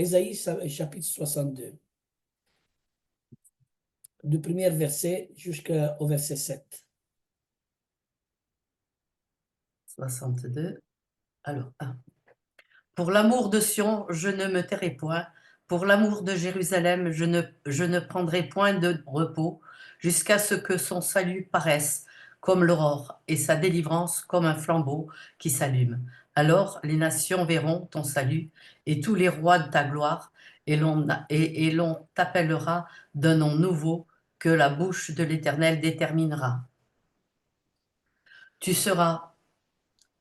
Ésaïe chapitre 62, du premier verset jusqu'au verset 7. 62. Alors, 1. Pour l'amour de Sion, je ne me tairai point. Pour l'amour de Jérusalem, je ne prendrai point de repos jusqu'à ce que son salut paraisse comme l'aurore et sa délivrance comme un flambeau qui s'allume. Alors les nations verront ton salut et tous les rois de ta gloire et l'on t'appellera d'un nom nouveau que la bouche de l'Éternel déterminera. Tu seras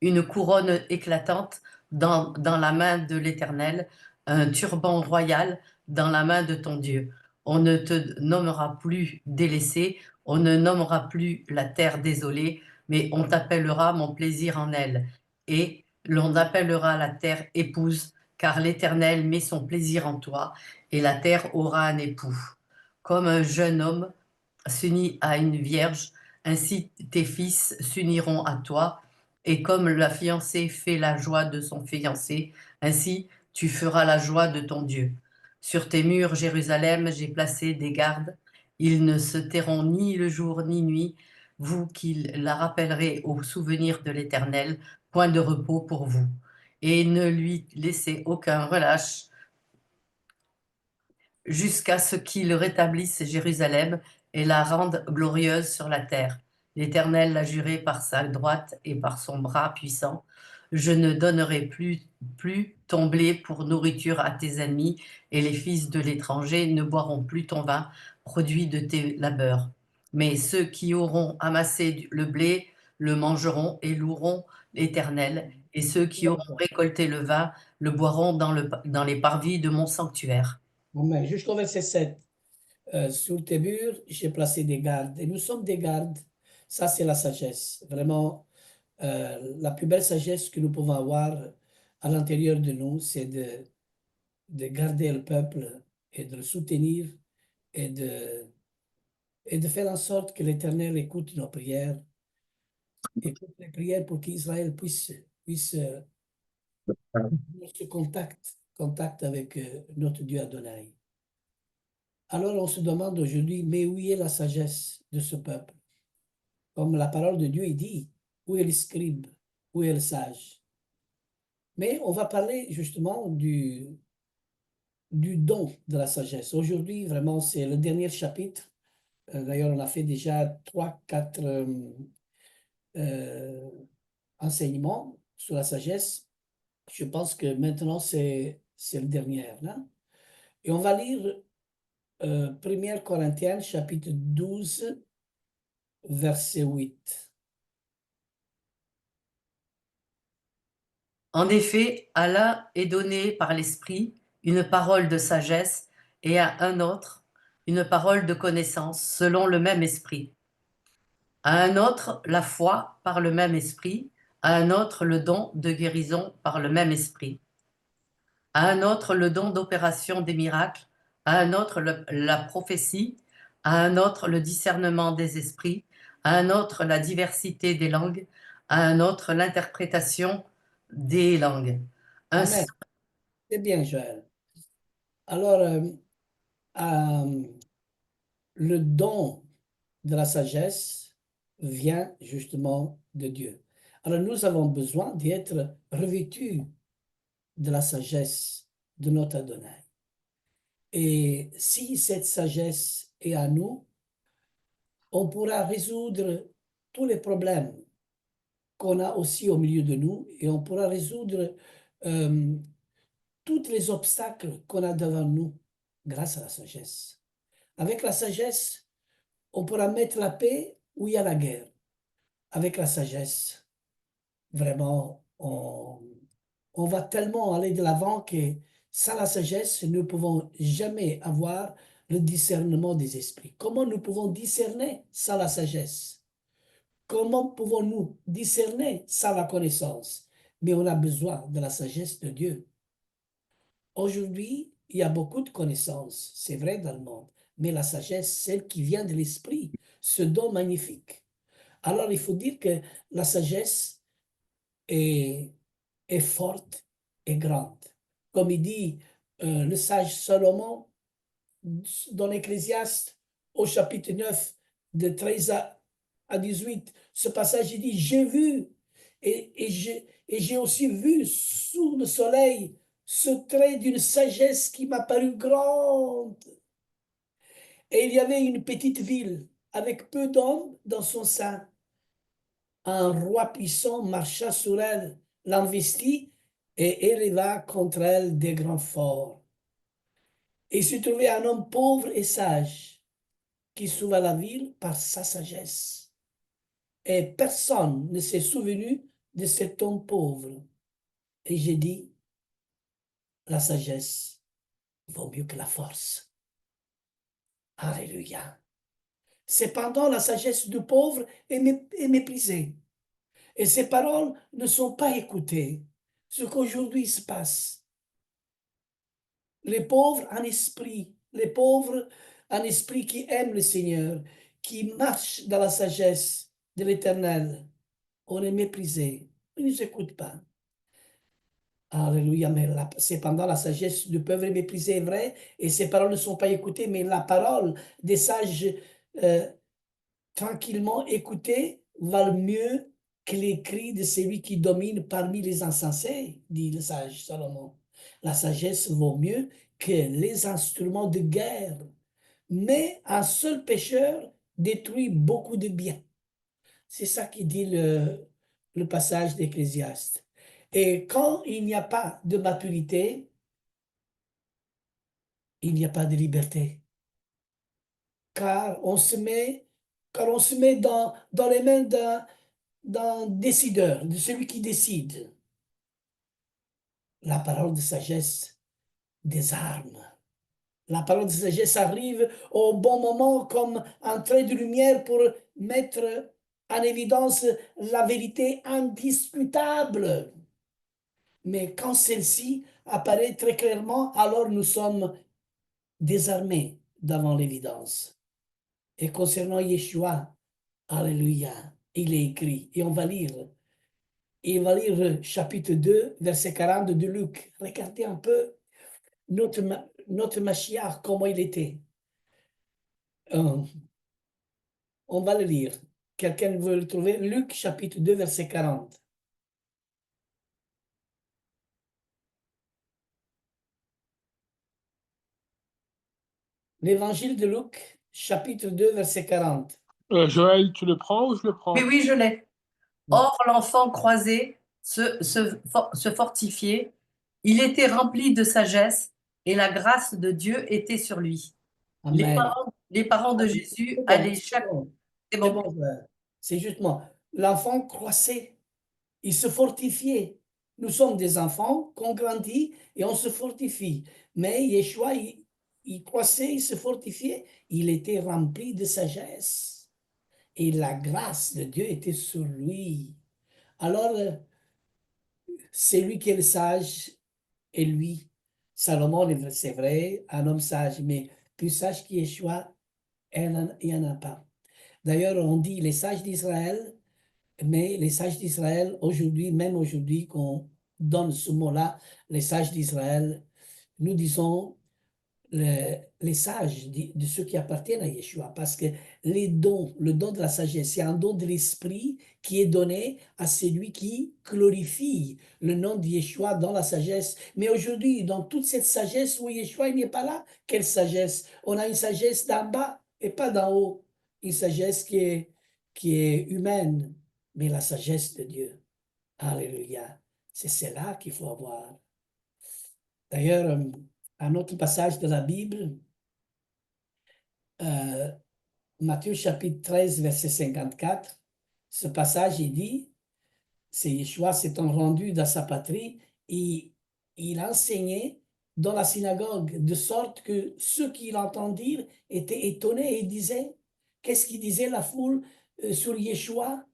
une couronne éclatante dans la main de l'Éternel, un turban royal dans la main de ton Dieu. On ne te nommera plus délaissé, on ne nommera plus la terre désolée, mais on t'appellera mon plaisir en elle. Et l'on appellera la terre épouse, car l'Éternel met son plaisir en toi, et la terre aura un époux. Comme un jeune homme s'unit à une vierge, ainsi tes fils s'uniront à toi, et comme la fiancée fait la joie de son fiancé, ainsi tu feras la joie de ton Dieu. Sur tes murs, Jérusalem, j'ai placé des gardes. Ils ne se tairont ni le jour ni nuit, vous qui la rappellerez au souvenir de l'Éternel, point de repos pour vous. Et ne lui laissez aucun relâche jusqu'à ce qu'il rétablisse Jérusalem et la rende glorieuse sur la terre. L'Éternel l'a juré par sa droite et par son bras puissant. Je ne donnerai plus ton blé pour nourriture à tes ennemis, et les fils de l'étranger ne boiront plus ton vin, produit de tes labeurs. Mais ceux qui auront amassé le blé le mangeront et loueront l'Éternel, et ceux qui auront récolté le vin le boiront dans les parvis de mon sanctuaire. Amen. Jusqu'au verset 7. Sur tes murs, j'ai placé des gardes. Et nous sommes des gardes. Ça, c'est la sagesse. Vraiment, la plus belle sagesse que nous pouvons avoir à l'intérieur de nous, c'est de garder le peuple et de le soutenir et et de faire en sorte que l'Éternel écoute nos prières, écoute les prières pour qu'Israël puisse se contact avec notre Dieu Adonai. Alors on se demande aujourd'hui, mais où est la sagesse de ce peuple? Comme la parole de Dieu dit, où est le scribe? Où est le sage? Mais on va parler justement du don de la sagesse. Aujourd'hui, vraiment, c'est le dernier chapitre. D'ailleurs, on a fait déjà 3, 4 euh, enseignements sur la sagesse. Je pense que maintenant, c'est le dernier, hein? Et on va lire 1 Corinthiens, chapitre 12, verset 8. En effet, à l'un est donné par l'Esprit une parole de sagesse et à un autre une parole de connaissance selon le même Esprit. À un autre la foi par le même Esprit, à un autre le don de guérison par le même Esprit, à un autre le don d'opération des miracles, à un autre la prophétie, à un autre le discernement des esprits, à un autre la diversité des langues, à un autre l'interprétation des langues. Un Amen. C'est bien, Joël. Alors, euh, le don de la sagesse vient justement de Dieu. Alors, nous avons besoin d'être revêtus de la sagesse de notre Adonai. Et si cette sagesse est à nous, on pourra résoudre tous les problèmes qu'on a aussi au milieu de nous et on pourra résoudre euh, tous les obstacles qu'on a devant nous grâce à la sagesse. Avec la sagesse, on pourra mettre la paix où il y a la guerre. Avec la sagesse, vraiment, on va tellement aller de l'avant que sans la sagesse, nous ne pouvons jamais avoir le discernement des esprits. Comment nous pouvons discerner sans la sagesse? Comment pouvons-nous discerner sans la connaissance? Mais on a besoin de la sagesse de Dieu. Aujourd'hui, il y a beaucoup de connaissances, c'est vrai dans le monde, mais la sagesse, celle qui vient de l'esprit, ce don magnifique. Alors, il faut dire que la sagesse est forte et grande. Comme il dit, le sage Salomon dans l'Ecclésiaste au chapitre 9 de 13 à 18. Ce passage, il dit, j'ai vu et j'ai aussi vu sous le soleil ce trait d'une sagesse qui m'a paru grande. Et il y avait une petite ville avec peu d'hommes dans son sein. Un roi puissant marcha sur elle, l'investit et éleva contre elle des grands forts. Et il se trouvait un homme pauvre et sage qui sauva la ville par sa sagesse. Et personne ne s'est souvenu de cet homme pauvre. Et j'ai dit, la sagesse vaut mieux que la force. Alléluia. Cependant, la sagesse du pauvre est méprisée. Et ses paroles ne sont pas écoutées. Ce qu'aujourd'hui se passe. Les pauvres en esprit, les pauvres en esprit qui aiment le Seigneur, qui marchent dans la sagesse de l'Éternel, on est méprisé. Ils ne nous écoutent pas. Alléluia, mais cependant la sagesse du pauvre est méprisée, est vrai, et ses paroles ne sont pas écoutées, mais la parole des sages euh, tranquillement écoutées valent mieux que les cris de celui qui domine parmi les insensés, dit le sage Salomon. La sagesse vaut mieux que les instruments de guerre, mais un seul pécheur détruit beaucoup de biens. C'est ça qui dit le passage d'Ecclésiaste. Et quand il n'y a pas de maturité, il n'y a pas de liberté. Car on se met, car on se met dans les mains d'un décideur, de celui qui décide. La parole de sagesse désarme. La parole de sagesse arrive au bon moment comme un trait de lumière pour mettre en évidence la vérité indiscutable. Mais quand celle-ci apparaît très clairement, alors nous sommes désarmés devant l'évidence. Et concernant Yeshua, Alléluia, il est écrit, et on va lire. Et on va lire chapitre 2, verset 40 de Luc. Regardez un peu notre Mashiach, comment il était. Euh, on va le lire. Quelqu'un veut le trouver? Luc chapitre 2, verset 40. L'évangile de Luc, chapitre 2, verset 40. Joël, tu le prends ou je le Oui, prends? oui, je l'ai. Or, l'enfant croisé se fortifiait. Il était rempli de sagesse et la grâce de Dieu était sur lui. Amen. Les parents de Amen. Jésus C'est bon, allaient c'est chaque... bon. C'est C'est bon. bon, frère. C'est justement, l'enfant croissait, il se fortifiait. Nous sommes des enfants qu'on grandit et on se fortifie. Mais Yeshua, il croissait, il se fortifiait, il était rempli de sagesse. Et la grâce de Dieu était sur lui. Alors, c'est lui qui est le sage et lui. Salomon, c'est vrai, un homme sage, mais plus sage que Yeshua, il n'y en a pas. D'ailleurs, on dit les sages d'Israël, mais les sages d'Israël, aujourd'hui, même aujourd'hui, qu'on donne ce mot-là, les sages d'Israël, nous disons les sages de ceux qui appartiennent à Yeshua, parce que les dons, le don de la sagesse, c'est un don de l'esprit qui est donné à celui qui glorifie le nom de Yeshua dans la sagesse. Mais aujourd'hui, dans toute cette sagesse où Yeshua il n'est pas là, quelle sagesse? On a une sagesse d'en bas et pas d'en haut, une sagesse qui est humaine, mais la sagesse de Dieu. Alléluia. C'est cela qu'il faut avoir. D'ailleurs, un autre passage de la Bible, euh, Matthieu chapitre 13, verset 54, ce passage, il dit, c'est Yeshua s'étant rendu dans sa patrie, et il enseignait dans la synagogue, de sorte que ceux qui l'entendirent étaient étonnés et disaient, qu'est-ce qu'il disait la foule sur Yeshua?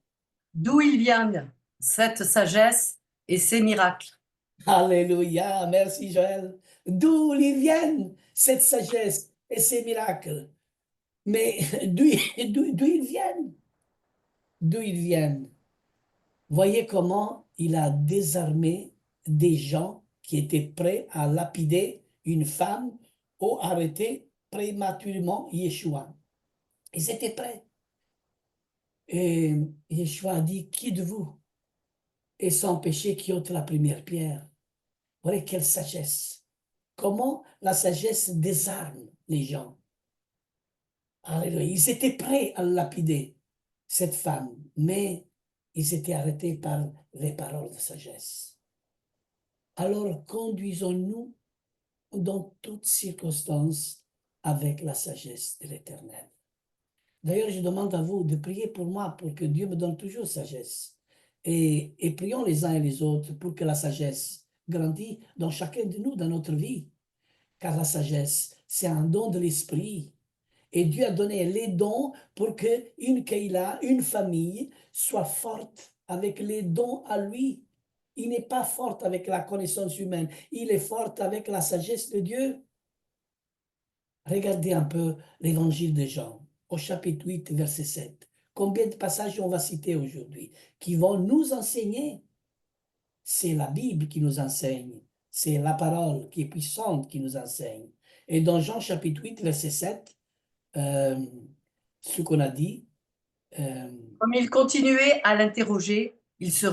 D'où ils viennent, cette sagesse et ces miracles? Alléluia, merci Joël. D'où ils viennent cette sagesse et ces miracles? Mais d'où ils viennent? D'où ils viennent? Voyez comment il a désarmé des gens qui étaient prêts à lapider une femme ont arrêté prématurément Yeshua. Ils étaient prêts. Et Yeshua a dit, qui de vous est sans péché qui ôte la première pierre? Voilà quelle sagesse. Comment la sagesse désarme les gens. Alléluia. Ils étaient prêts à lapider cette femme, mais ils étaient arrêtés par les paroles de sagesse. Alors conduisons-nous dans toutes circonstances avec la sagesse de l'Éternel. D'ailleurs, je demande à vous de prier pour moi, pour que Dieu me donne toujours sagesse. Et prions les uns et les autres pour que la sagesse grandisse dans chacun de nous, dans notre vie. Car la sagesse, c'est un don de l'esprit. Et Dieu a donné les dons pour qu'une Keïla, une famille, soit forte avec les dons à lui. Il n'est pas fort avec la connaissance humaine, il est fort avec la sagesse de Dieu. Regardez un peu l'évangile de Jean, au chapitre 8, verset 7. Combien de passages on va citer aujourd'hui qui vont nous enseigner? C'est la Bible qui nous enseigne, c'est la parole qui est puissante qui nous enseigne. Et dans Jean chapitre 8, verset 7, ce qu'on a dit, Comme il continuait à l'interroger, il se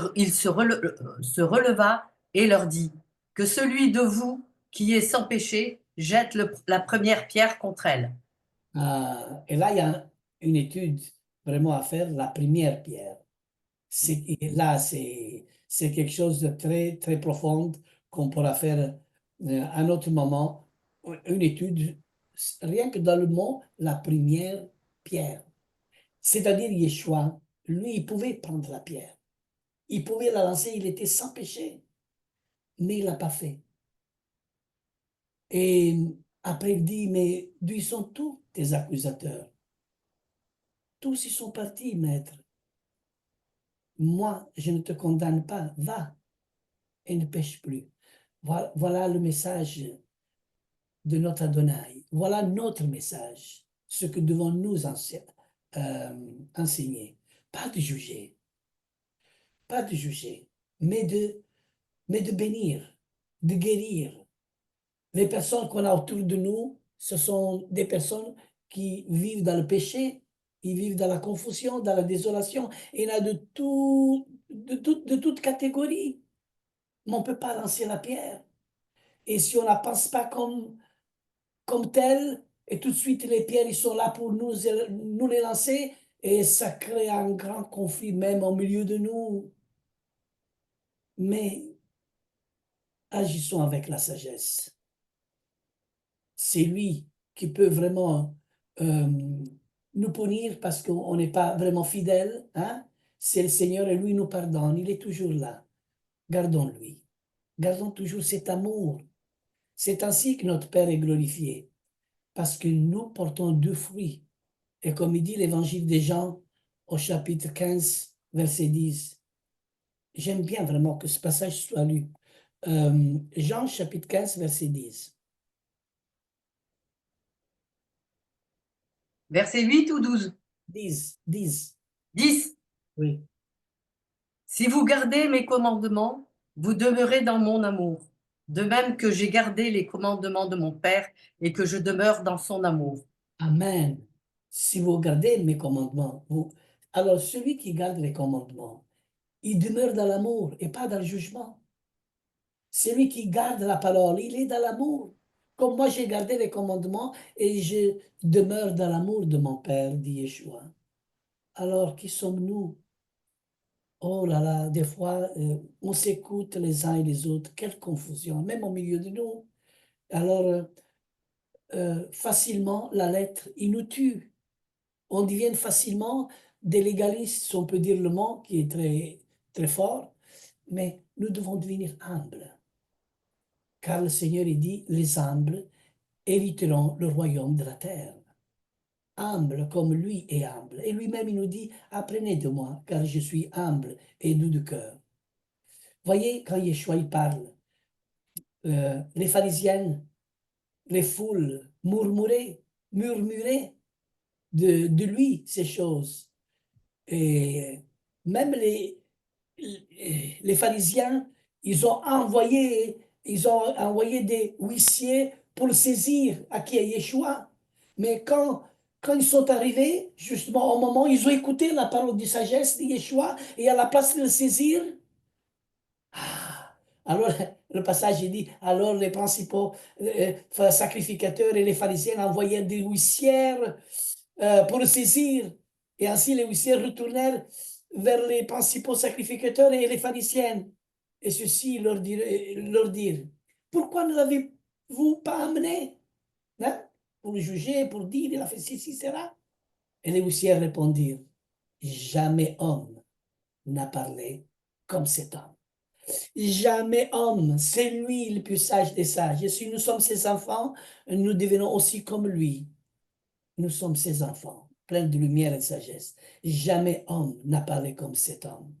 releva et leur dit, que celui de vous qui est sans péché jette la première pierre contre elle. et là, il y a une étude vraiment à faire, la première pierre. Et là, c'est quelque chose de très, très profond qu'on pourra faire à un autre moment, une étude, rien que dans le mot, la première pierre. C'est-à-dire Yeshua, lui, il pouvait prendre la pierre. Il pouvait la lancer, il était sans péché, mais il l'a pas fait. Et après, il dit, mais d'où sont tous tes accusateurs? Tous ils sont partis, maître. Moi, je ne te condamne pas. Va et ne pêche plus. Voilà le message de notre Adonai. Voilà notre message. Ce que devons nous enseigner. Pas de juger, pas de juger, mais de bénir, de guérir. Les personnes qu'on a autour de nous, ce sont des personnes qui vivent dans le péché, ils vivent dans la confusion, dans la désolation. Et il y en a de toute catégorie. Mais on ne peut pas lancer la pierre. Et si on ne la pense pas comme telle, et tout de suite les pierres, ils sont là pour nous les lancer, et ça crée un grand conflit même au milieu de nous. Mais agissons avec la sagesse. C'est lui qui peut vraiment nous punir parce qu'on n'est pas vraiment fidèle. Hein? C'est le Seigneur et lui nous pardonne. Il est toujours là. Gardons-lui. Gardons toujours cet amour. C'est ainsi que notre Père est glorifié. Parce que nous portons deux fruits. Et comme il dit l'évangile des Jean au chapitre 15, verset 10. J'aime bien vraiment que ce passage soit lu. Jean chapitre 15, verset 10. Verset 8 ou 12? 10, 10. 10. Oui. Si vous gardez mes commandements, vous demeurez dans mon amour, de même que j'ai gardé les commandements de mon Père et que je demeure dans son amour. Amen. Si vous gardez mes commandements, alors celui qui garde les commandements, il demeure dans l'amour et pas dans le jugement. Celui qui garde la parole, il est dans l'amour. Comme moi, j'ai gardé les commandements et je demeure dans l'amour de mon Père, dit Yeshua. Alors, qui sommes-nous? Oh là là, des fois, on s'écoute les uns et les autres. Quelle confusion, même au milieu de nous. Alors, facilement, la lettre, il nous tue. On devient facilement des légalistes, si on peut dire le mot, qui est très, très fort. Mais nous devons devenir humbles. Car le Seigneur, il dit, les humbles hériteront le royaume de la terre. Humble comme lui est humble. Et lui-même, il nous dit, apprenez de moi, car je suis humble et doux de cœur. Voyez, quand Yeshua il parle, les pharisiennes, les foules murmuraient de lui ces choses. Et même les pharisiens, ils ont envoyé des huissiers pour le saisir à qui est Yeshua. Mais quand ils sont arrivés, justement au moment, ils ont écouté la parole de sagesse de Yeshua et à la place de le saisir, ah, alors le passage il dit, alors les principaux sacrificateurs et les pharisiens envoyèrent des huissières pour le saisir. Et ainsi les huissiers retournèrent vers les principaux sacrificateurs et les pharisiens. Et ceux-ci leur dirent, pourquoi ne l'avez-vous pas amené, hein, pour le juger, pour dire, il a fait ceci, cela? Et les huissiers répondirent, jamais homme n'a parlé comme cet homme. Jamais homme, c'est lui le plus sage des sages. Et si nous sommes ses enfants, nous devenons aussi comme lui. Nous sommes ses enfants, pleins de lumière et de sagesse. Jamais homme n'a parlé comme cet homme.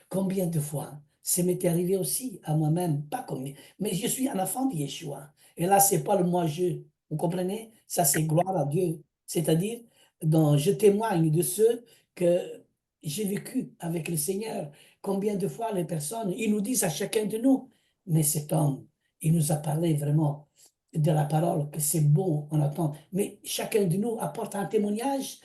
Combien de fois ça m'est arrivé aussi à moi-même, pas comme mais je suis un enfant de Yeshua. Et là, c'est pas le moi-je. Vous comprenez? Ça, c'est gloire à Dieu. C'est-à-dire, je témoigne de ce que j'ai vécu avec le Seigneur. Combien de fois les personnes, ils nous disent à chacun de nous, mais cet homme, il nous a parlé vraiment de la parole, que c'est bon, on attend. Mais chacun de nous apporte un témoignage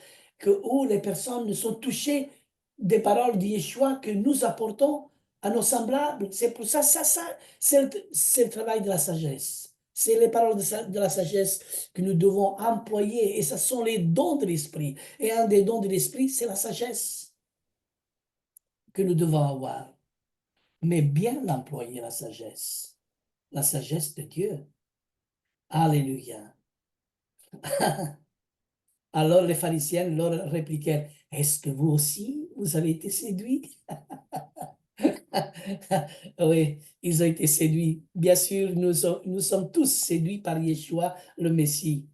où les personnes sont touchées des paroles de Yeshua que nous apportons à nos semblables. C'est pour ça, c'est le travail de la sagesse. C'est les paroles de la sagesse que nous devons employer et ce sont les dons de l'esprit. Et un des dons de l'esprit, c'est la sagesse que nous devons avoir. Mais bien l'employer, la sagesse. La sagesse de Dieu. Alléluia. Alors les pharisiens leur répliquèrent, est-ce que vous aussi, vous avez été séduits? Oui, ils ont été séduits. Bien sûr, nous sommes tous séduits par Yeshua, le Messie.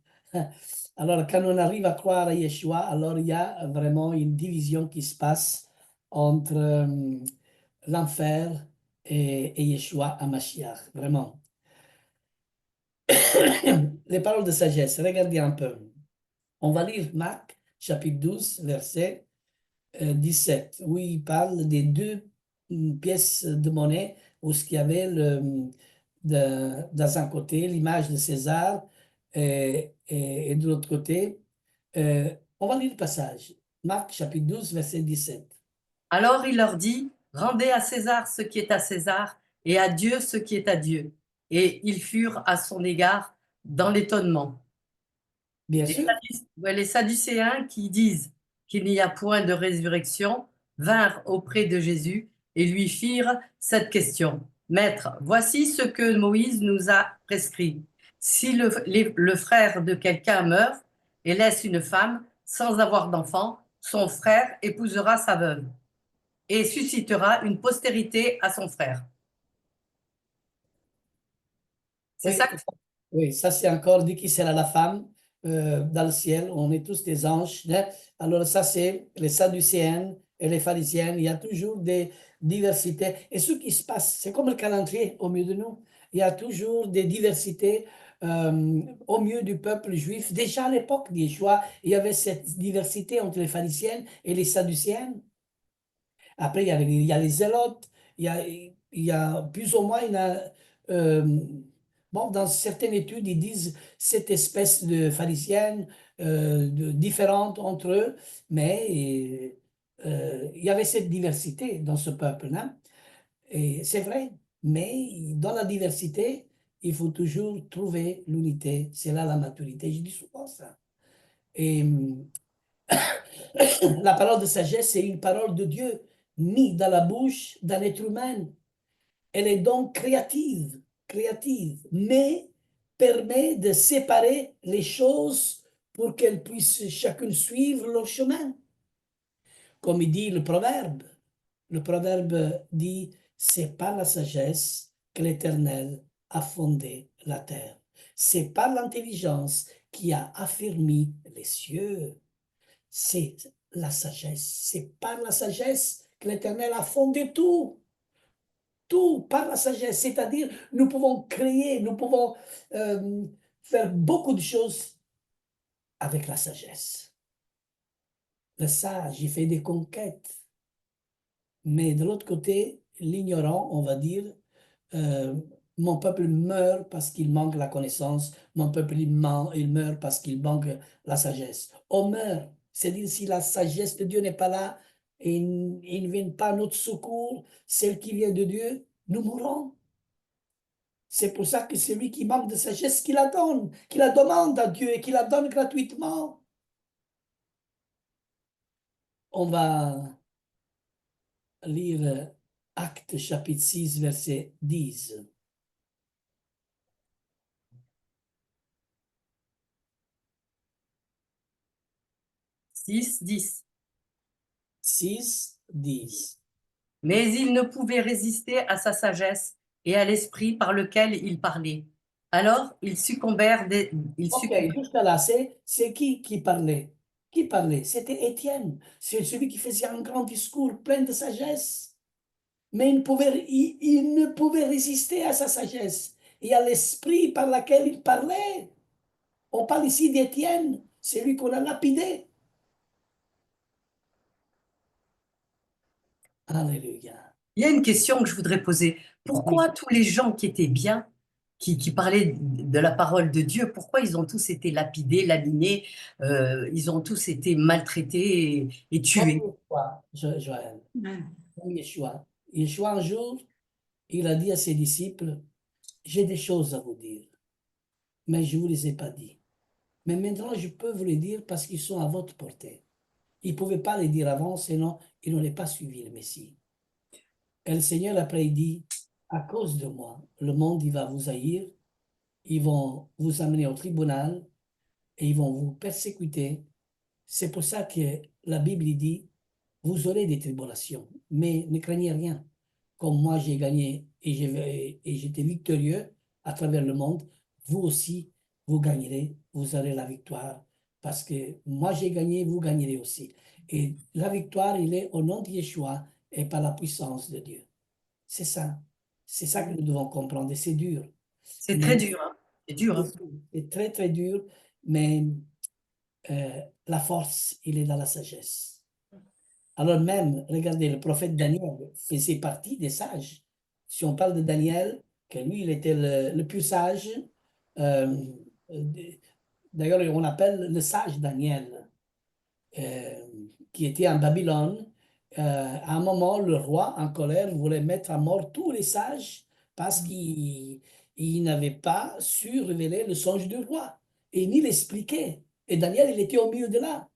Alors, quand on arrive à croire à Yeshua, alors il y a vraiment une division qui se passe entre l'enfer et Yeshua à Mashiach, vraiment. Les paroles de sagesse, regardez un peu. On va lire Marc, chapitre 12, verset 17, où il parle des deux pièces de monnaie, où ce qu'il y avait dans un côté l'image de César et de l'autre côté. On va lire le passage. Marc chapitre 12, verset 17. Alors il leur dit, rendez à César ce qui est à César et à Dieu ce qui est à Dieu. Et ils furent à son égard dans l'étonnement. Bien Les sûr, Ouais, les Sadducéens qui disent qu'il n'y a point de résurrection vinrent auprès de Jésus et lui firent cette question. Maître, voici ce que Moïse nous a prescrit. Si le frère de quelqu'un meurt et laisse une femme sans avoir d'enfant, son frère épousera sa veuve et suscitera une postérité à son frère. C'est oui, ça? oui, ça c'est encore dit qui sera la femme dans le ciel. On est tous des anges, hein. Alors ça c'est les Sadducéens et les pharisiens. Il y a toujours des diversités. Et ce qui se passe, c'est comme le calendrier au milieu de nous. Il y a toujours des diversités au milieu du peuple juif. Déjà à l'époque d'Yeshua, il y avait cette diversité entre les pharisiens et les Sadducéens. Après, il y a les zélotes, il y a plus ou moins, euh, bon, dans certaines études, ils disent cette espèce de pharisienne différente entre eux, mais il y avait cette diversité dans ce peuple, hein. Et c'est vrai, mais dans la diversité, il faut toujours trouver l'unité. C'est là la maturité, je dis souvent ça. Et la parole de sagesse, c'est une parole de Dieu mise dans la bouche d'un être humain. Elle est donc créative, mais permet de séparer les choses pour qu'elles puissent chacune suivre leur chemin. Comme il dit le proverbe dit, c'est par la sagesse que l'Éternel a fondé la terre. C'est par l'intelligence qui a affermi les cieux. C'est la sagesse. C'est par la sagesse que l'Éternel a fondé tout. Tout par la sagesse. C'est-à-dire, nous pouvons créer, nous pouvons faire beaucoup de choses avec la sagesse. Le sage, il fait des conquêtes. Mais de l'autre côté, l'ignorant, on va dire, euh, Mon peuple meurt parce qu'il manque la connaissance. Mon peuple, il meurt parce qu'il manque la sagesse. On meurt. C'est-à-dire, si la sagesse de Dieu n'est pas là et il ne vient pas à notre secours, celle qui vient de Dieu, nous mourrons. C'est pour ça que celui qui manque de sagesse, qu'il la donne, qu'il la demande à Dieu et qu'il la donne gratuitement. On va lire Actes chapitre 6, verset 10. 6, 10. 6, 10. Mais ils ne pouvaient résister à sa sagesse et à l'esprit par lequel il parlait. Alors ils succombèrent. Ok, jusqu'à là, c'est qui parlait? Qui parlait? C'était Étienne. C'est celui qui faisait un grand discours plein de sagesse. Mais il ne pouvait résister à sa sagesse et à l'esprit par lequel il parlait. On parle ici d'Étienne, c'est lui qu'on a lapidé. Alléluia. Il y a une question que je voudrais poser. Pourquoi tous les gens qui étaient bien, qui parlaient de la parole de Dieu, pourquoi ils ont tous été lapidés, laminés, ils ont tous été maltraités et tués? Comme Yeshua, Joël, comme Yeshua. Yeshua, un jour, il a dit à ses disciples, j'ai des choses à vous dire, mais je ne vous les ai pas dit. Mais maintenant, je peux vous les dire parce qu'ils sont à votre portée. Il ne pouvait pas les dire avant, sinon il n'aurait pas suivi le Messie. Et le Seigneur, après, il dit, à cause de moi, le monde, il va vous haïr, ils vont vous amener au tribunal et ils vont vous persécuter. C'est pour ça que la Bible il dit, vous aurez des tribulations, mais ne craignez rien. Comme moi, j'ai gagné et j'étais victorieux à travers le monde, vous aussi, vous gagnerez, vous aurez la victoire. Parce que moi, j'ai gagné, vous gagnerez aussi. Et la victoire, il est au nom de Yeshua et par la puissance de Dieu. C'est ça. C'est ça que nous devons comprendre. Et c'est dur. C'est très Mais dur, hein. C'est dur, hein. c'est très, très dur. Mais la force, il est dans la sagesse. Alors même, regardez, le prophète Daniel faisait partie des sages. Si on parle de Daniel, que lui, il était le plus sage. euh, D'ailleurs, on appelle le sage Daniel, euh, qui était en Babylone. À un moment, le roi, en colère, voulait mettre à mort tous les sages parce qu'ils n'avaient pas su révéler le songe du roi et ni l'expliquer. Et Daniel, il était au milieu de là.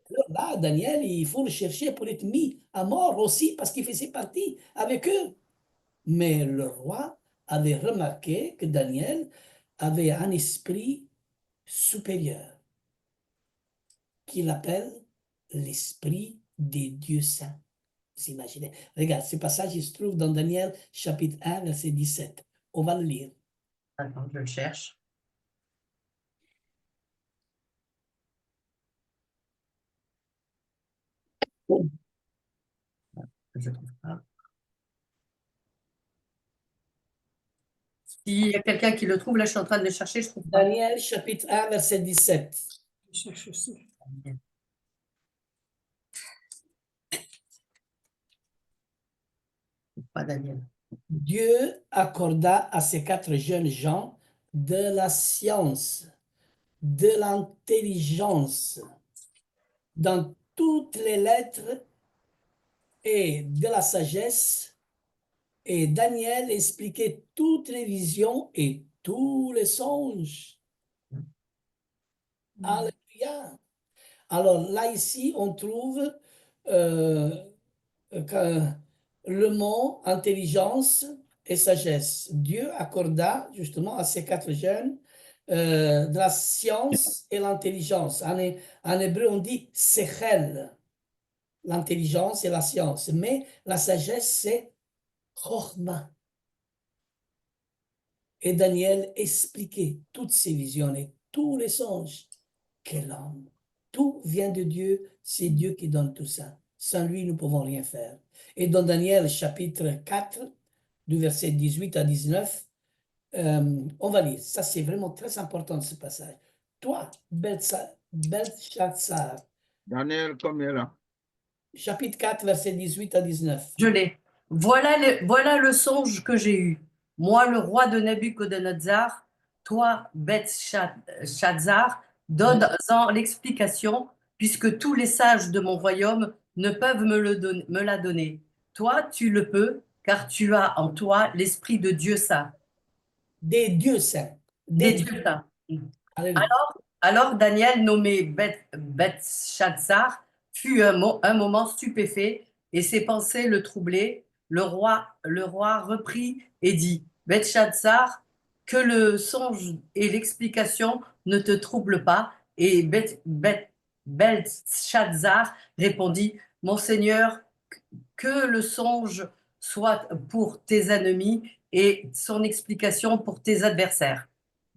Alors là, Daniel, il faut le chercher pour être mis à mort aussi parce qu'il faisait partie avec eux. Mais le roi avait remarqué que Daniel avait un esprit supérieur qu'il appelle l'esprit des dieux saints. Vous imaginez? Regarde, ce passage, il se trouve dans Daniel chapitre 1, verset 17. On va le lire. Attends, je le cherche. Je ne trouve pas. S'il y a quelqu'un qui le trouve, là, je suis en train de le chercher, je ne trouve pas. Daniel chapitre 1, verset 17. Je cherche aussi. Pas Daniel. Dieu accorda à ces quatre jeunes gens de la science, de l'intelligence dans toutes les lettres et de la sagesse. Et Daniel expliquait toutes les visions et tous les songes. Alléluia. Alors là, ici, on trouve euh, que le mot intelligence et sagesse. Dieu accorda justement à ces quatre jeunes de la science et l'intelligence. En hébreu, on dit sechel, l'intelligence et la science. Mais la sagesse, c'est chokhmah. Et Daniel expliquait toutes ces visions et tous les songes. Quel homme! Tout vient de Dieu, c'est Dieu qui donne tout ça. Sans lui, nous ne pouvons rien faire. Et dans Daniel chapitre 4, du verset 18 à 19, on va lire. Ça, c'est vraiment très important ce passage. Toi, Belteshazzar, Daniel, combien là? chapitre 4, verset 18 à 19. Je l'ai. Voilà le songe que j'ai eu. moi, le roi de Nebuchadnezzar, toi, Beth-Shazzar, donne-en l'explication, puisque tous les sages de mon royaume ne peuvent me la donner. Toi, tu le peux, car tu as en toi l'esprit de Dieu saint, Des dieux saints. des Des dieux. dieux saints. Alléluia. Alors Daniel, nommé Bethshazzar, fut un moment stupéfait et ses pensées le troublaient. Le roi reprit et dit, Bethshazzar, que le songe et l'explication ne te troublent pas. Et Bethshazzar répondit, Mon Seigneur, que le songe soit pour tes ennemis et son explication pour tes adversaires.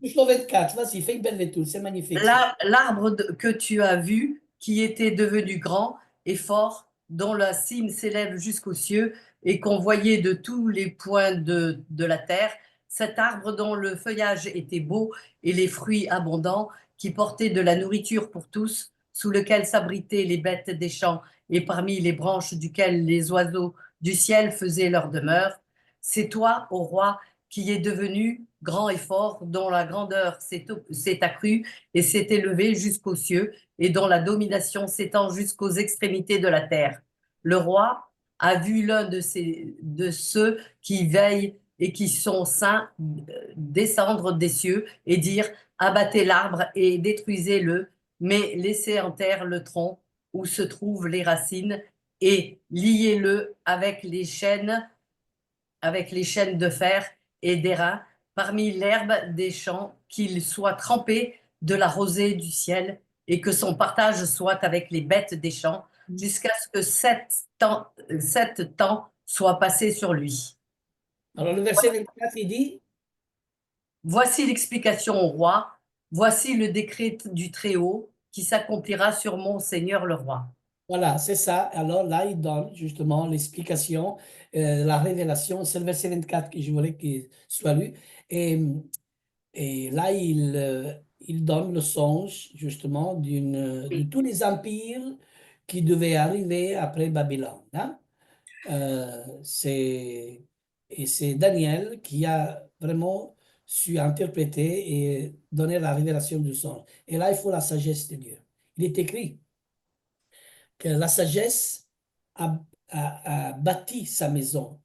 Touche le 24, vas-y, fais une belle lecture, c'est magnifique. Ça. L'arbre que tu as vu, qui était devenu grand et fort, dont la cime s'élève jusqu'aux cieux et qu'on voyait de tous les points de la terre, cet arbre dont le feuillage était beau et les fruits abondants, qui portait de la nourriture pour tous, sous lequel s'abritaient les bêtes des champs et parmi les branches duquel les oiseaux du ciel faisaient leur demeure, c'est toi, ô roi, qui est devenu grand et fort, dont la grandeur s'est accrue et s'est élevée jusqu'aux cieux, et dont la domination s'étend jusqu'aux extrémités de la terre. Le roi a vu l'un de ceux qui veillent et qui sont saints descendre des cieux et dire, abattez l'arbre et détruisez-le, mais laissez en terre le tronc où se trouvent les racines et liez-le avec les chaînes de fer et d'airain, parmi l'herbe des champs, qu'il soit trempé de la rosée du ciel et que son partage soit avec les bêtes des champs, jusqu'à ce que sept temps soient passés sur lui. Alors le verset 24, il dit, Voici l'explication au roi, voici le décret du Très-Haut qui s'accomplira sur mon Seigneur le roi. voilà, c'est ça. Alors là, il donne justement l'explication, la révélation. C'est le verset 24 que je voulais qu'il soit lu. Et, et là, il donne le songe justement de tous les empires qui devaient arriver après Babylone. Hein. Et c'est Daniel qui a vraiment su interpréter et donner la révélation du songe. Et là, il faut la sagesse de Dieu. Il est écrit que la sagesse a bâti sa maison.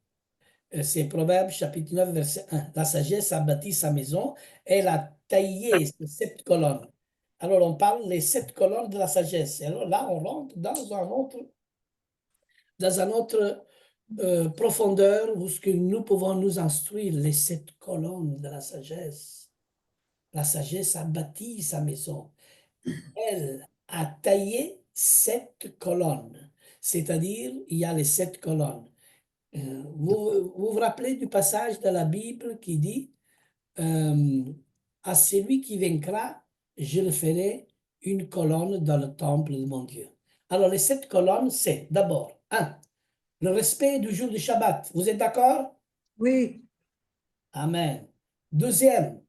C'est Proverbe chapitre 9, verset 1. La sagesse a bâti sa maison, elle a taillé ses 7 colonnes. Alors on parle les 7 colonnes de la sagesse. Et alors là, on rentre dans un autre profondeur où ce que nous pouvons nous instruire, les 7 colonnes de la sagesse. La sagesse a bâti sa maison. Elle a taillé 7 colonnes. C'est-à-dire, il y a les 7 colonnes. Vous rappelez du passage de la Bible qui dit à celui qui vaincra, je le ferai une colonne dans le temple de mon Dieu. Alors, les 7 colonnes, c'est d'abord, le respect du jour du Shabbat. Vous êtes d'accord? Oui, Amen. Deuxième,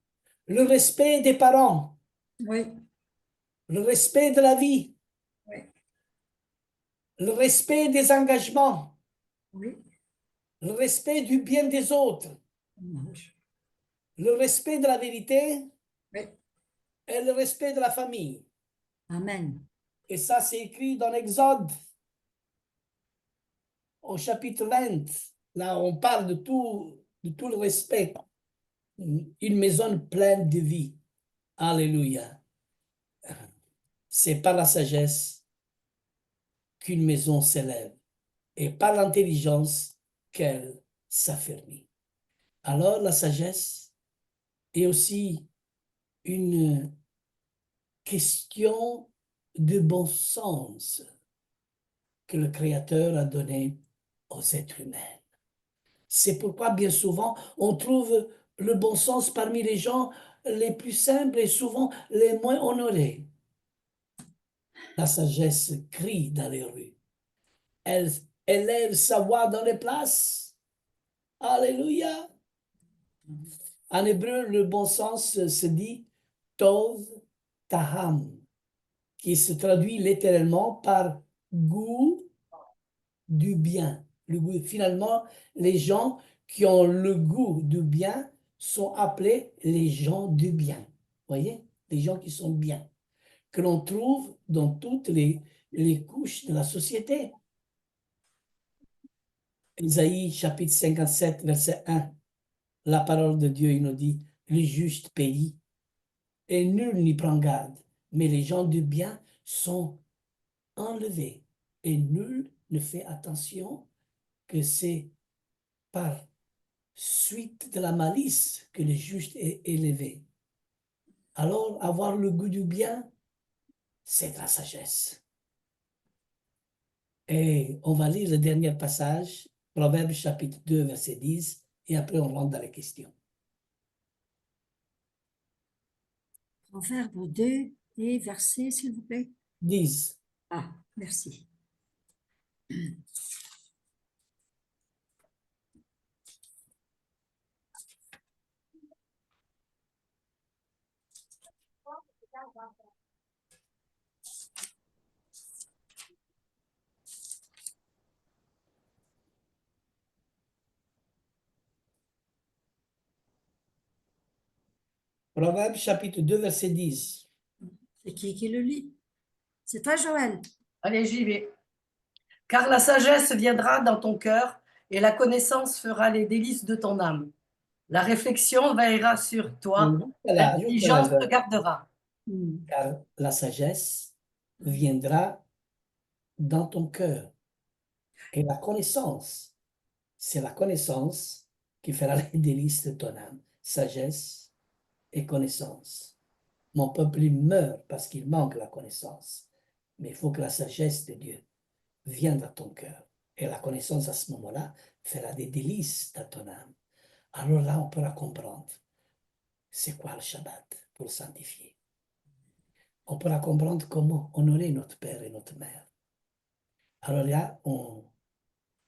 le respect des parents, oui, le respect de la vie, oui, le respect des engagements, oui. le respect du bien des autres, le respect de la vérité Oui. et le respect de la famille. Amen. Et ça, c'est écrit dans l'Exode, au chapitre 20. Là, on parle de tout le respect. Une maison pleine de vie. Alléluia. C'est par la sagesse qu'une maison s'élève et par l'intelligence qu'elle s'affermit. Alors, la sagesse est aussi une question de bon sens que le Créateur a donné aux êtres humains. C'est pourquoi bien souvent on trouve le bon sens parmi les gens les plus simples et souvent les moins honorés. La sagesse crie dans les rues. Elle élève sa voix dans les places. Alléluia. En hébreu, le bon sens se dit Tov Taham, qui se traduit littéralement par goût du bien. Finalement, les gens qui ont le goût du bien sont appelés les gens du bien. Voyez? Les gens qui sont bien, que l'on trouve dans toutes les couches de la société. Isaïe chapitre 57, verset 1, la parole de Dieu, il nous dit, le juste pays, et nul n'y prend garde, mais les gens du bien sont enlevés, et nul ne fait attention que c'est par suite de la malice que le juste est élevé. Alors, avoir le goût du bien, c'est de la sagesse. Et on va lire le dernier passage, Proverbe chapitre 2, verset 10, et après on rentre dans les questions. Proverbe 2 et verset, s'il vous plaît. 10. Ah, merci. Proverbe chapitre 2, verset 10. C'est qui le lit? C'est toi, Joël. Allez, j'y vais. Car la sagesse viendra dans ton cœur et la connaissance fera les délices de ton âme. La réflexion veillera sur toi, l'intelligence te gardera. Car la sagesse viendra dans ton cœur. Et la connaissance, c'est la connaissance qui fera les délices de ton âme. Sagesse et connaissance. Mon peuple il meurt parce qu'il manque la connaissance. Mais il faut que la sagesse de Dieu vienne dans ton cœur. Et la connaissance à ce moment-là fera des délices dans ton âme. Alors là, on pourra comprendre c'est quoi le Shabbat pour le sanctifier. On pourra comprendre comment honorer notre Père et notre Mère. Alors là, on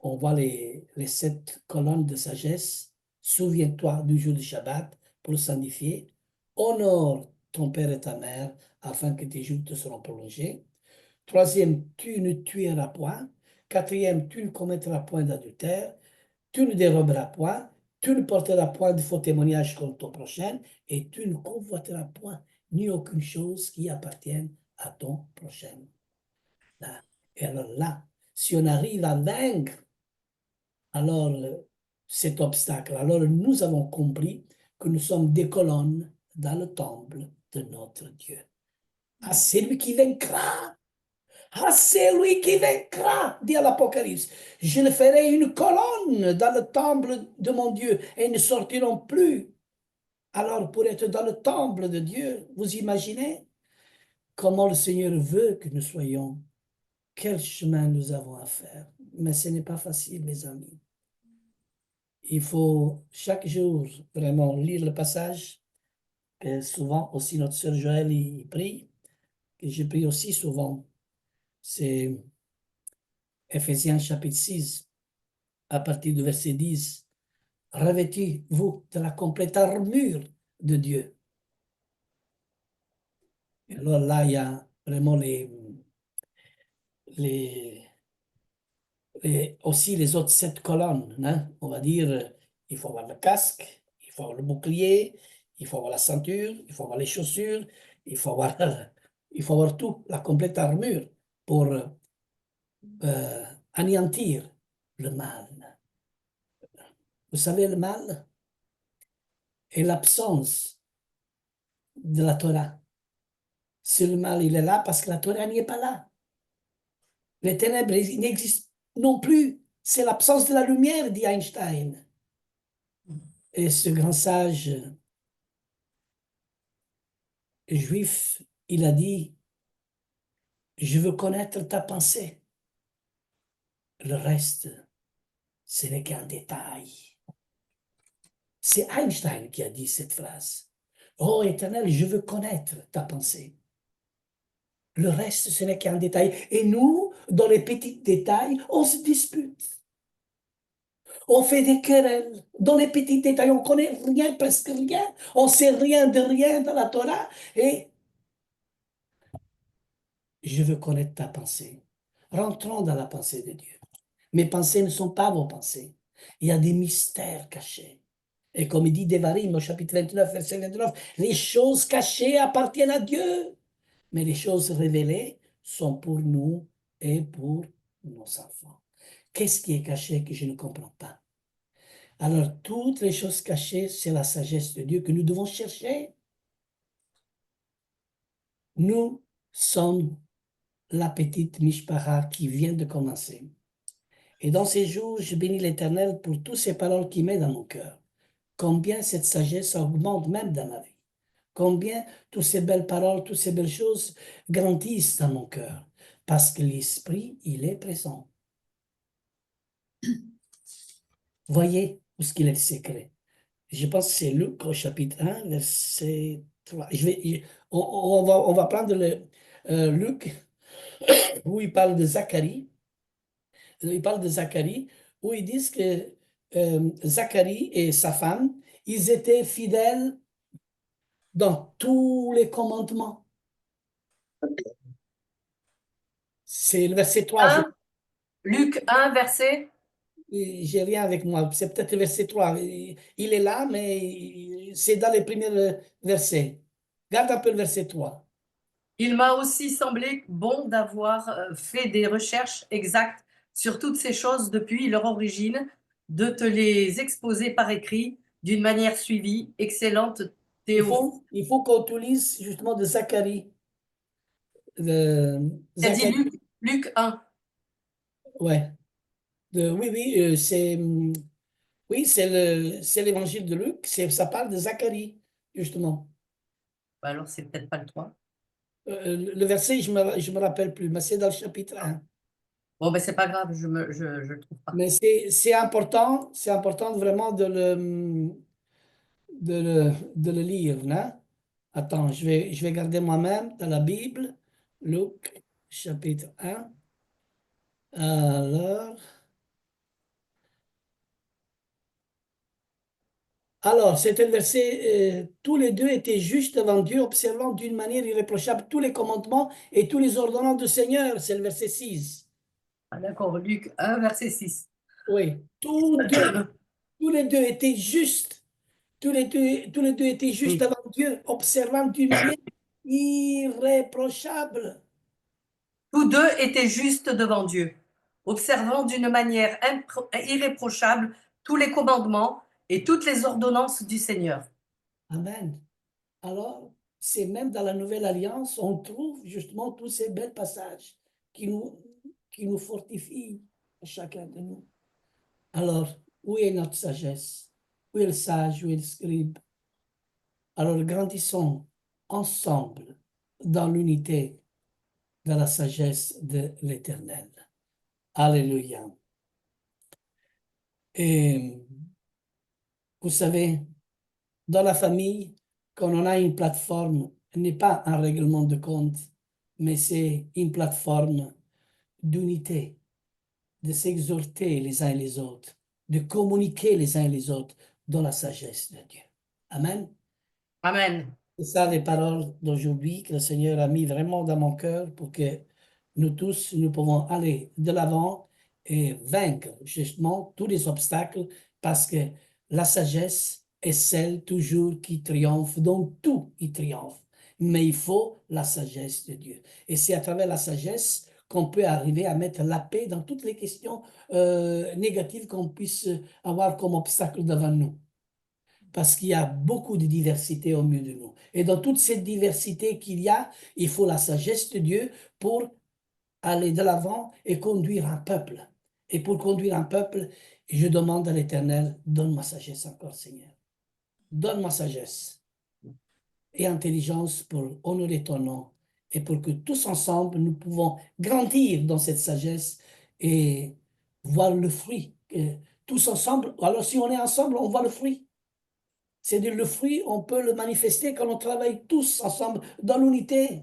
voit les 7 colonnes de sagesse. Souviens-toi du jour du Shabbat pour le sanctifier. Honore ton père et ta mère afin que tes jours te seront prolongés. Troisième, tu ne tueras point. Quatrième, tu ne commettras point d'adultère. Tu ne déroberas point. Tu ne porteras point de faux témoignages contre ton prochain. Et tu ne convoiteras point ni aucune chose qui appartienne à ton prochain. Là. Et alors là, si on arrive à vaincre alors cet obstacle, alors nous avons compris que nous sommes des colonnes dans le temple de notre Dieu. Ah, c'est lui qui vaincra. Ah, c'est lui qui vaincra, dit à l'Apocalypse. Je le ferai une colonne dans le temple de mon Dieu et ils ne sortiront plus. Alors, pour être dans le temple de Dieu, vous imaginez comment le Seigneur veut que nous soyons, quel chemin nous avons à faire. Mais ce n'est pas facile, mes amis. Il faut chaque jour vraiment lire le passage, que souvent aussi notre sœur Joël y prie, que je prie aussi souvent. C'est Ephésiens chapitre 6, à partir du verset 10. Revêtez-vous de la complète armure de Dieu. Et alors là, il y a vraiment les, aussi les autres 7 colonnes. Hein. On va dire, il faut avoir le casque, il faut avoir le bouclier, il faut avoir la ceinture, il faut avoir les chaussures, il faut avoir, il faut avoir tout, la complète armure pour anéantir le mal. Vous savez, le mal est l'absence de la Torah. Si le mal, il est là parce que la Torah n'y est pas là. Les ténèbres n'existent non plus. C'est l'absence de la lumière, dit Einstein. Et ce grand sage juif, il a dit, je veux connaître ta pensée. Le reste, ce n'est qu'un détail. C'est Einstein qui a dit cette phrase. Oh Éternel, je veux connaître ta pensée. Le reste, ce n'est qu'un détail. Et nous, dans les petits détails, on se dispute. On fait des querelles. Dans les petits détails, on connaît rien, presque rien. On sait rien de rien dans la Torah. Et je veux connaître ta pensée. Rentrons dans la pensée de Dieu. Mes pensées ne sont pas vos pensées. Il y a des mystères cachés. Et comme il dit Devarim au chapitre 29, verset 29, les choses cachées appartiennent à Dieu, mais les choses révélées sont pour nous et pour nos enfants. Qu'est-ce qui est caché que je ne comprends pas? Alors, toutes les choses cachées, c'est la sagesse de Dieu que nous devons chercher. Nous sommes la petite Mishpara qui vient de commencer. Et dans ces jours, je bénis l'Éternel pour toutes ces paroles qu'il met dans mon cœur. Combien cette sagesse augmente même dans ma vie. Combien toutes ces belles paroles, toutes ces belles choses grandissent dans mon cœur. Parce que l'Esprit, il est présent. Voyez où est-ce qu'il est le secret. Je pense que c'est Luc au chapitre 1, verset 3. On va prendre Luc, où il parle de Zacharie. Il parle de Zacharie, où ils disent que Zacharie et sa femme, ils étaient fidèles dans tous les commandements. C'est le verset 3. 1, Luc 1, verset. J'ai rien avec moi. C'est peut-être le verset 3. Il est là, mais c'est dans les premiers versets. Garde un peu le verset 3. Il m'a aussi semblé bon d'avoir fait des recherches exactes sur toutes ces choses depuis leur origine, de te les exposer par écrit d'une manière suivie, excellente Théo. Il faut qu'on utilise justement de Zacharie. T'as dit Zacharie, Luc 1. ouais. Oui, oui, oui, c'est l'évangile de Luc. Ça parle de Zacharie, justement. Bah alors, c'est peut-être pas le 3. Le verset, je me rappelle plus, mais c'est dans le chapitre 1. Bon, ben c'est pas grave, je le trouve pas. Mais c'est important vraiment de le lire, hein? Attends, je vais garder moi-même dans la Bible, Luc, chapitre 1. Alors, c'était le verset, tous les deux étaient justes devant Dieu, observant d'une manière irréprochable tous les commandements et tous les ordonnances du Seigneur. C'est le verset 6. Ah, d'accord, Luc 1, verset 6. Oui, tous les deux étaient justes. Tous les deux étaient justes Oui. devant Dieu, observant d'une manière irréprochable. Tous deux étaient justes devant Dieu, observant d'une manière irréprochable tous les commandements et toutes les ordonnances du Seigneur. Amen. Alors, c'est même dans la Nouvelle Alliance, on trouve justement tous ces bels passages qui qui nous fortifient, chacun de nous. Alors, où est notre sagesse? Où est le sage? Où est le scribe? Alors, grandissons ensemble dans l'unité, dans la sagesse de l'Éternel. Alléluia. Et vous savez, dans la famille, quand on a une plateforme, ce n'est pas un règlement de compte, mais c'est une plateforme d'unité, de s'exhorter les uns et les autres, de communiquer les uns et les autres dans la sagesse de Dieu. Amen. Amen. C'est ça les paroles d'aujourd'hui que le Seigneur a mis vraiment dans mon cœur pour que nous tous, nous pouvons aller de l'avant et vaincre justement tous les obstacles parce que la sagesse est celle toujours qui triomphe, donc tout y triomphe. Mais il faut la sagesse de Dieu. Et c'est à travers la sagesse qu'on peut arriver à mettre la paix dans toutes les questions négatives qu'on puisse avoir comme obstacle devant nous. Parce qu'il y a beaucoup de diversité au milieu de nous. Et dans toute cette diversité qu'il y a, il faut la sagesse de Dieu pour aller de l'avant et conduire un peuple. Et pour conduire un peuple, je demande à l'Éternel, donne-moi sagesse encore, Seigneur. Donne-moi sagesse et intelligence pour honorer ton nom et pour que tous ensemble, nous pouvons grandir dans cette sagesse et voir le fruit. Tous ensemble, alors si on est ensemble, on voit le fruit. C'est-à-dire le fruit, on peut le manifester quand on travaille tous ensemble dans l'unité.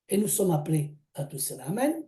Et nous sommes appelés à tout cela. Amen.